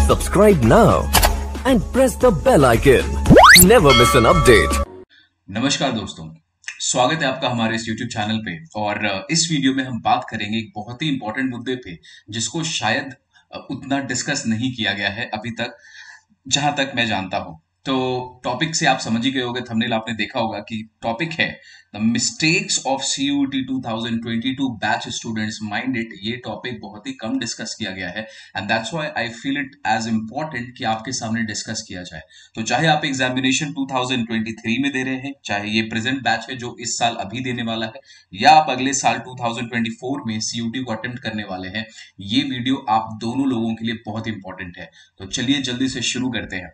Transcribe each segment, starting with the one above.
Subscribe now and press the bell icon. Never miss an update. नमस्कार दोस्तों, स्वागत है आपका हमारे इस YouTube चैनल पे। और इस वीडियो में हम बात करेंगे एक बहुत ही इंपॉर्टेंट मुद्दे पे जिसको शायद उतना डिस्कस नहीं किया गया है अभी तक, जहां तक मैं जानता हूं। तो टॉपिक से आप समझ ही गए होंगे, थंबनेल आपने देखा होगा कि टॉपिक है the mistakes of CUET 2022 batch students mind it. ये टॉपिक बहुत ही कम डिस्कस किया गया है and that's why I feel it as important कि आपके सामने डिस्कस किया जाए। तो चाहे आप एग्जामिनेशन 2023 में दे रहे हैं, चाहे ये प्रेजेंट बैच है जो इस साल अभी देने वाला है, या आप अगले साल 2024 में CUET को अटेम्प्ट करने वाले हैं, ये वीडियो आप दोनों लोगों के लिए बहुत इंपॉर्टेंट है। तो चलिए जल्दी से शुरू करते हैं।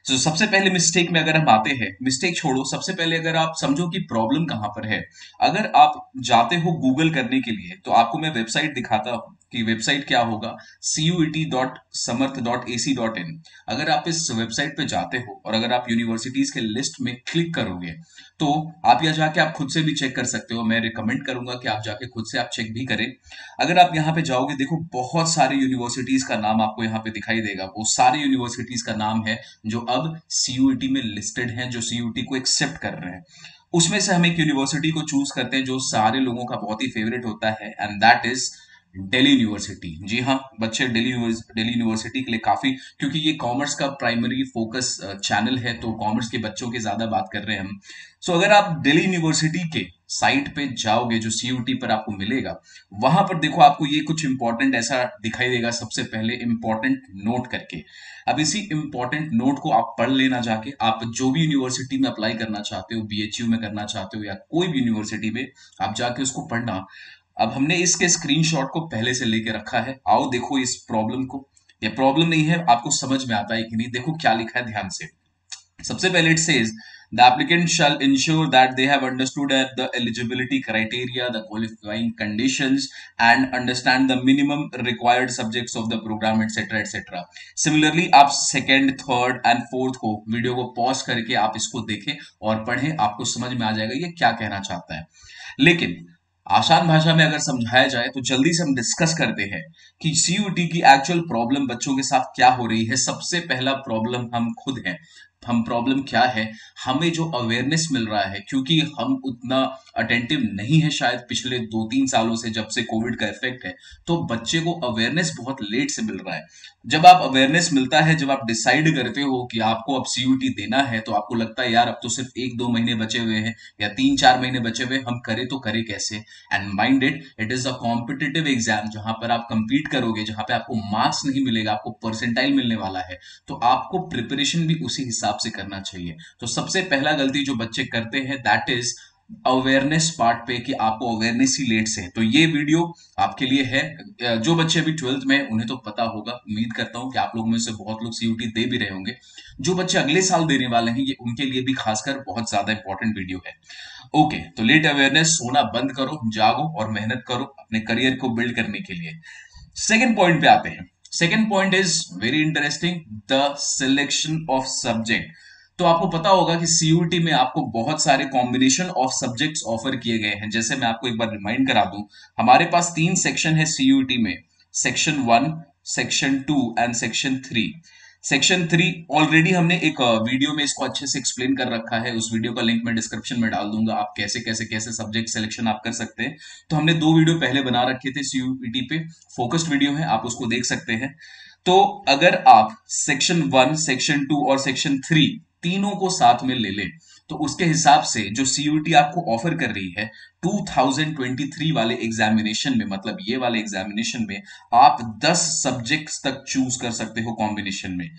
तो सबसे पहले मिस्टेक में अगर हम आते हैं, मिस्टेक छोड़ो, सबसे पहले अगर आप समझो कि प्रॉब्लम कहां पर है। अगर आप जाते हो गूगल करने के लिए तो आपको मैं वेबसाइट दिखाता हूं कि वेबसाइट क्या होगा, cuet.samarth.ac.in। अगर आप इस वेबसाइट पे जाते हो और अगर आप यूनिवर्सिटीज के लिस्ट में क्लिक करोगे तो आप यहाँ जाके आप खुद से भी चेक कर सकते हो। मैं रिकमेंड करूंगा कि आप जाके खुद से आप चेक भी करें। अगर आप यहाँ पे जाओगे, देखो बहुत सारे यूनिवर्सिटीज का नाम आपको यहाँ पे दिखाई देगा। वो सारे यूनिवर्सिटीज का नाम है जो अब CUET में लिस्टेड हैं, जो CUET को एक्सेप्ट कर रहे हैं। उसमें से हम एक यूनिवर्सिटी को चूज करते हैं जो सारे लोगों का बहुत ही फेवरेट होता है and that is Delhi university. जी हाँ बच्चे, दिल्ली यूनिवर्सिटी के लिए काफी, क्योंकि ये कॉमर्स का प्राइमरी फोकस चैनल है तो कॉमर्स के बच्चों की ज्यादा बात कर रहे हैं हम। सो अगर आप दिल्ली यूनिवर्सिटी के साइट पे जाओगे जो CUET पर आपको मिलेगा, वहां पर देखो आपको ये कुछ इंपॉर्टेंट ऐसा दिखाई देगा। सबसे पहले इंपॉर्टेंट नोट करके, अब इसी इंपॉर्टेंट नोट को आप पढ़ लेना जाके। आप जो भी यूनिवर्सिटी में अप्लाई करना चाहते हो, BHU में करना चाहते हो या कोई भी यूनिवर्सिटी में, आप जाके उसको पढ़ना। अब हमने इसके स्क्रीनशॉट को पहले से लेके रखा है। आओ देखो इस प्रॉब्लम को। ये प्रॉब्लम नहीं है, आपको समझ में आता है कि नहीं। देखो क्या लिखा है, ध्यान से। सबसे पहले it says the applicant shall ensure that they have understood the eligibility criteria, the qualifying conditions and understand the minimum required subjects of the program, etc etc। Similarly आप सेकेंड, थर्ड एंड फोर्थ को video को pause करके आप इसको देखें और पढ़ें, आपको समझ में आ जाएगा ये क्या कहना चाहता है। लेकिन आसान भाषा में अगर समझाया जाए तो जल्दी से हम डिस्कस करते हैं कि CUET की एक्चुअल प्रॉब्लम बच्चों के साथ क्या हो रही है। सबसे पहला प्रॉब्लम हम खुद हैं। हम प्रॉब्लम क्या है, हमें जो अवेयरनेस मिल रहा है, क्योंकि हम उतना अटेंटिव नहीं है शायद पिछले 2-3 सालों से, जब से कोविड का इफेक्ट है, तो बच्चे को अवेयरनेस बहुत लेट से मिल रहा है। जब आप अवेयरनेस मिलता है, जब आप डिसाइड करते हो कि आपको अब CUET देना है, तो आपको लगता है यार अब तो सिर्फ 1-2 महीने बचे हुए हैं या 3-4 महीने बचे हुए, हम करें तो करें कैसे। And mind it is a competitive exam जहां पर आप कंपीट करोगे, जहां पे आपको मार्क्स नहीं मिलेगा, आपको परसेंटाइल मिलने वाला है। तो आपको प्रिपरेशन भी उसी हिसाब से करना चाहिए। तो सबसे पहला गलती जो बच्चे करते हैं दैट इज अवेयरनेस पार्ट पे, कि आपको अवेयरनेस ही लेट से है। तो ये वीडियो आपके लिए है। जो बच्चे अभी 12th में उन्हें तो पता होगा, उम्मीद करता हूं कि आप लोगों में से बहुत लोग CUET दे भी रहे होंगे। जो बच्चे अगले साल देने वाले हैं, ये उनके लिए भी खासकर बहुत ज्यादा इंपॉर्टेंट वीडियो है। ओके, तो लेट अवेयरनेस, सोना बंद करो, जागो और मेहनत करो अपने करियर को बिल्ड करने के लिए। सेकेंड पॉइंट पे आते हैं। Second point is very interesting, the selection of subject. तो आपको पता होगा कि CUET में आपको बहुत सारे कॉम्बिनेशन ऑफ सब्जेक्ट्स ऑफर किए गए हैं। जैसे मैं आपको एक बार रिमाइंड करा दूं, हमारे पास 3 सेक्शन है CUET में, section 1, section 2 and section 3। Section 3 already हमने एक वीडियो में इसको अच्छे से एक्सप्लेन कर रखा है। उस वीडियो का लिंक मैं डिस्क्रिप्शन में डाल दूंगा, आप कैसे कैसे कैसे सब्जेक्ट सिलेक्शन आप कर सकते हैं। तो हमने 2 वीडियो पहले बना रखे थे CUET पे, फोकस्ड वीडियो है, आप उसको देख सकते हैं। तो अगर आप सेक्शन 1, सेक्शन 2 और सेक्शन 3 तीनों को साथ में ले लें, तो उसके हिसाब से जो CUET आपको ऑफर कर रही है 2023 वाले एग्जामिनेशन में, मतलब ये वाले एग्जामिनेशन में, आप 10 सब्जेक्ट्स तक चूज कर सकते हो कॉम्बिनेशन में।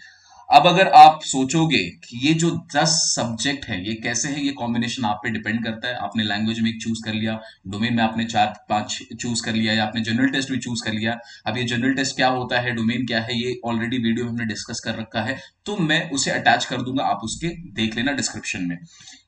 अब अगर आप सोचोगे कि ये जो 10 सब्जेक्ट है ये कैसे है, ये कॉम्बिनेशन आप पे डिपेंड करता है। आपने लैंग्वेज में एक चूज कर लिया, डोमेन में आपने 4-5 चूज कर लिया, या आपने जनरल टेस्ट भी चूज कर लिया। अब ये जनरल टेस्ट क्या होता है, डोमेन क्या है, ये ऑलरेडी वीडियो में हमने डिस्कस कर रखा है, तो मैं उसे अटैच कर दूंगा, आप उसके देख लेना डिस्क्रिप्शन में।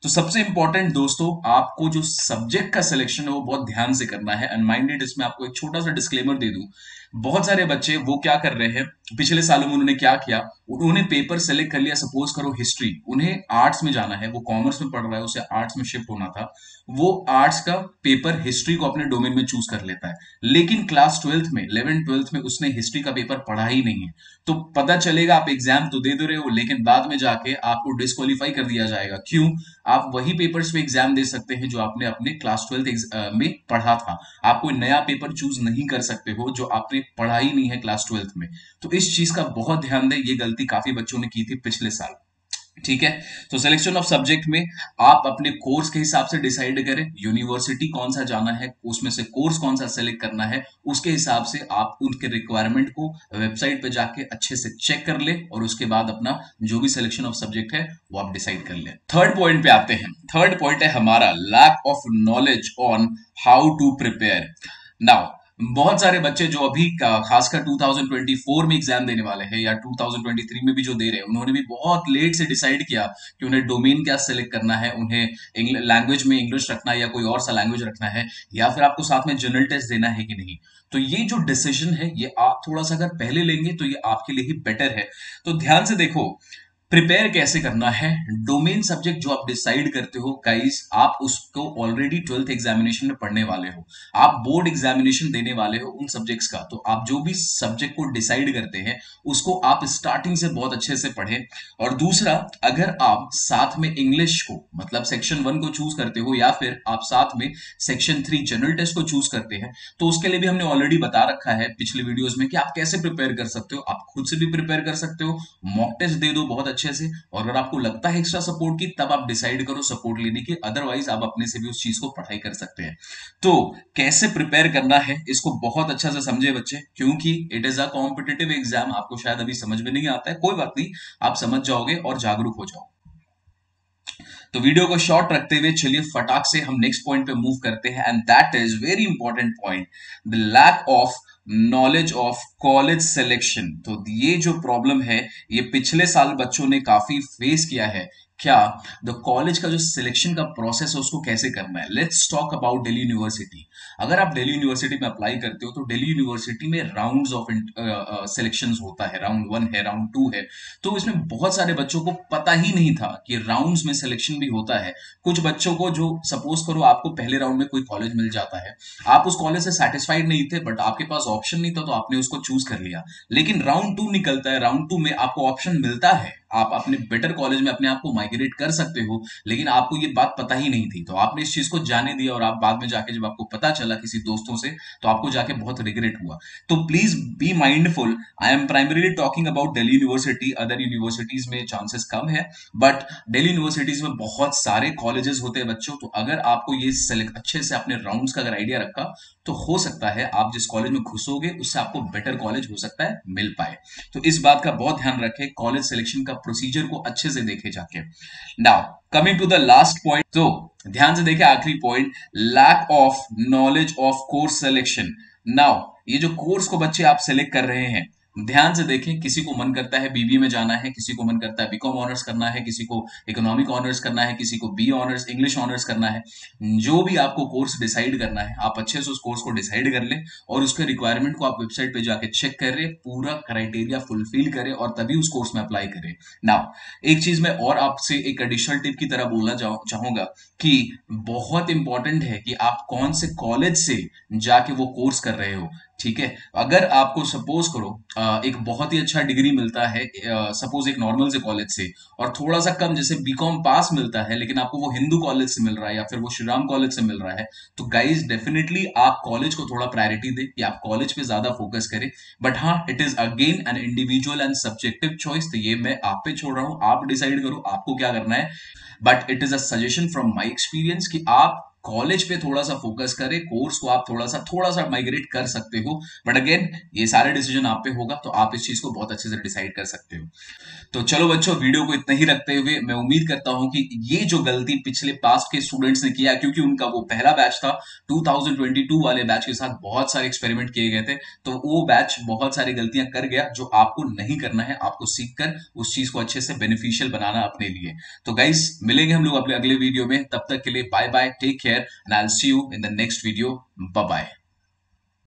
तो सबसे इंपॉर्टेंट दोस्तों, आपको जो सब्जेक्ट का सिलेक्शन है वो बहुत ध्यान से करना है। एंड माइंडेड, इसमें आपको एक छोटा सा डिस्क्लेमर दे दूं, बहुत सारे बच्चे वो क्या कर रहे हैं, पिछले सालों में उन्होंने क्या किया, उन्होंने पेपर सेलेक्ट कर लिया, सपोज करो हिस्ट्री, उन्हें आर्ट्स में जाना है, वो कॉमर्स में पढ़ रहा है, उसे आर्ट्स में शिफ्ट होना था, वो आर्ट्स का पेपर हिस्ट्री को अपने डोमेन में चूज कर लेता है, लेकिन क्लास 12th में 11th 12th में उसने हिस्ट्री का पेपर पढ़ा ही नहीं है, तो पता चलेगा आप एग्जाम तो दे रहे हो, लेकिन बाद में जाके आपको डिस्क्वालीफाई कर दिया जाएगा। क्यों? आप वही पेपर्स पे एग्जाम दे सकते हैं जो आपने अपने क्लास 12th में पढ़ा था, आप कोई नया पेपर चूज नहीं कर सकते हो जो आपने पढ़ा ही नहीं है क्लास 12th में। तो इस चीज का बहुत ध्यान दें, ये गलती काफी बच्चों ने की थी पिछले साल। ठीक है, तो सिलेक्शन ऑफ सब्जेक्ट में आप अपने कोर्स के हिसाब से डिसाइड करें, यूनिवर्सिटी कौन सा जाना है, उसमें से कोर्स कौन सा सेलेक्ट करना है, उसके हिसाब से आप उनके रिक्वायरमेंट को वेबसाइट पे जाके अच्छे से चेक कर ले, और उसके बाद अपना जो भी सिलेक्शन ऑफ सब्जेक्ट है वो आप डिसाइड कर ले। थर्ड पॉइंट पे आते हैं। थर्ड पॉइंट है हमारा lack of knowledge on how to prepare. Now बहुत सारे बच्चे जो अभी खासकर 2024 में एग्जाम देने वाले हैं या 2023 में भी जो दे रहे हैं, उन्होंने भी बहुत लेट से डिसाइड किया कि उन्हें डोमेन क्या सेलेक्ट करना है, उन्हें लैंग्वेज में इंग्लिश रखना है या कोई और सा लैंग्वेज रखना है, या फिर आपको साथ में जनरल टेस्ट देना है कि नहीं। तो ये जो डिसीजन है ये आप थोड़ा सा अगर पहले लेंगे तो ये आपके लिए ही बेटर है। तो ध्यान से देखो, प्रिपेयर कैसे करना है। डोमेन सब्जेक्ट जो आप डिसाइड करते हो गाइस, आप उसको ऑलरेडी 12th एग्जामिनेशन में पढ़ने वाले हो, आप बोर्ड एग्जामिनेशन देने वाले हो उन सब्जेक्ट्स का, तो आप जो भी सब्जेक्ट को डिसाइड करते हैं उसको आप स्टार्टिंग से बहुत अच्छे से पढ़ें। और दूसरा, अगर आप साथ में इंग्लिश को मतलब सेक्शन 1 को चूज करते हो या फिर आप साथ में सेक्शन 3 जनरल टेस्ट को चूज करते हैं, तो उसके लिए भी हमने ऑलरेडी बता रखा है पिछले वीडियोस में कि आप कैसे प्रिपेयर कर सकते हो। आप खुद से भी प्रिपेयर कर सकते हो, मॉक टेस्ट दे दो बहुत अच्छे से, और अगर आपको लगता है एक्स्ट्रा सपोर्ट की, तब आप डिसाइड करो सपोर्ट लेने की, अदरवाइज आप अपने से भी उस चीज को पढ़ाई कर सकते हैं। तो कैसे प्रिपेयर करना है इसको बहुत अच्छा से समझे बच्चे, क्योंकि it is a competitive exam. आपको शायद अभी समझ में नहीं आता है, कोई बात नहीं, आप समझ जाओगे और जागरूक हो जाओ। तो वीडियो को शॉर्ट रखते हुए चलिए फटाक से हम नेक्स्ट पॉइंट पे मूव करते हैं, and that is very important point, the lack of knowledge of college selection. तो ये जो प्रॉब्लम है ये पिछले साल बच्चों ने काफी फेस किया है। क्या? द कॉलेज का जो सिलेक्शन का प्रोसेस है उसको कैसे करना है। Let's talk about Delhi university. अगर आप दिल्ली यूनिवर्सिटी में अप्लाई करते हो तो दिल्ली यूनिवर्सिटी में राउंड्स ऑफ सिलेक्शंस होता है, राउंड 1 है, राउंड 2 है। तो इसमें बहुत सारे बच्चों को पता ही नहीं था कि राउंड्स में सिलेक्शन भी होता है। कुछ बच्चों को, जो सपोज करो आपको पहले राउंड में कोई कॉलेज मिल जाता है, आप उस कॉलेज से सेटिस्फाइड नहीं थे, बट आपके पास ऑप्शन नहीं था तो आपने उसको चूज कर लिया। लेकिन राउंड 2 निकलता है, राउंड 2 में आपको ऑप्शन मिलता है, आप अपने बेटर कॉलेज में अपने आप को माइग्रेट कर सकते हो, लेकिन आपको ये बात पता ही नहीं थी, तो आपने इस चीज को जाने दिया, और आप बाद में जाके जब आपको पता चला किसी दोस्तों से, तो आपको जाके बहुत रिग्रेट हुआ। तो please be mindful. I am primarily talking about Delhi university, other universities में चांसेस कम है, बट दिल्ली यूनिवर्सिटीज में बहुत सारे कॉलेजेस होते हैं बच्चों। तो अगर आपको ये सेलेक्ट अच्छे से अपने राउंड्स का अगर आइडिया रखा, तो हो सकता है आप जिस कॉलेज में घुसोगे उससे आपको बेटर कॉलेज हो सकता है मिल पाए। तो इस बात का बहुत ध्यान रखें, कॉलेज सिलेक्शन का प्रोसीजर को अच्छे से देखे जाके। Now coming to the last point, तो ध्यान से देखें आखिरी point, lack of knowledge of course selection. Now ये जो कोर्स को बच्चे आप सिलेक्ट कर रहे हैं, ध्यान से देखें, किसी को मन करता है बीबीए में जाना है, किसी को मन करता है बीकॉम ऑनर्स करना है, किसी को इकोनॉमिक ऑनर्स करना है, किसी को बी ऑनर्स इंग्लिश ऑनर्स करना है। जो भी आपको कोर्स डिसाइड करना है, आप अच्छे से उस कोर्स को डिसाइड कर ले, और उसके रिक्वायरमेंट को आप वेबसाइट पे जाके चेक करें, पूरा क्राइटेरिया फुलफिल करें, और तभी उस कोर्स में अप्लाई करें। नाउ एक चीज मैं और आपसे एक एडिशनल टिप की तरह बोलना चाहूंगा कि बहुत इंपॉर्टेंट है कि आप कौन से कॉलेज से जाके वो कोर्स कर रहे हो। ठीक है, अगर आपको सपोज करो एक बहुत ही अच्छा डिग्री मिलता है, सपोज एक नॉर्मल से कॉलेज से, और थोड़ा सा कम जैसे बीकॉम पास मिलता है, लेकिन आपको वो हिंदू कॉलेज से मिल रहा है या फिर वो श्री राम कॉलेज से मिल रहा है, तो गाइज डेफिनेटली आप कॉलेज को थोड़ा प्रायोरिटी दें, कि आप कॉलेज पे ज्यादा फोकस करें। बट हाँ, it is again an individual and subjective choice, तो ये मैं आप पे छोड़ रहा हूं, आप डिसाइड करो आपको क्या करना है। But it is a suggestion from my experience कि आप कॉलेज पे थोड़ा सा फोकस करें, कोर्स को आप थोड़ा सा माइग्रेट कर सकते हो। बट अगेन ये सारे डिसीजन आप पे होगा, तो आप इस चीज को बहुत अच्छे से डिसाइड कर सकते हो। तो चलो बच्चों, वीडियो को इतना ही रखते हुए मैं उम्मीद करता हूं कि ये जो गलती पिछले पास्ट के स्टूडेंट्स ने किया, क्योंकि उनका वो पहला बैच था, 2022 वाले बैच के साथ बहुत सारे एक्सपेरिमेंट किए गए थे, तो वो बैच बहुत सारी गलतियां कर गया, जो आपको नहीं करना है। आपको सीखकर उस चीज को अच्छे से बेनिफिशियल बनाना अपने लिए। तो गाइस, मिलेंगे हम लोग अपने अगले वीडियो में, तब तक के लिए bye bye, take care, and I will see you in the next video. Bye bye.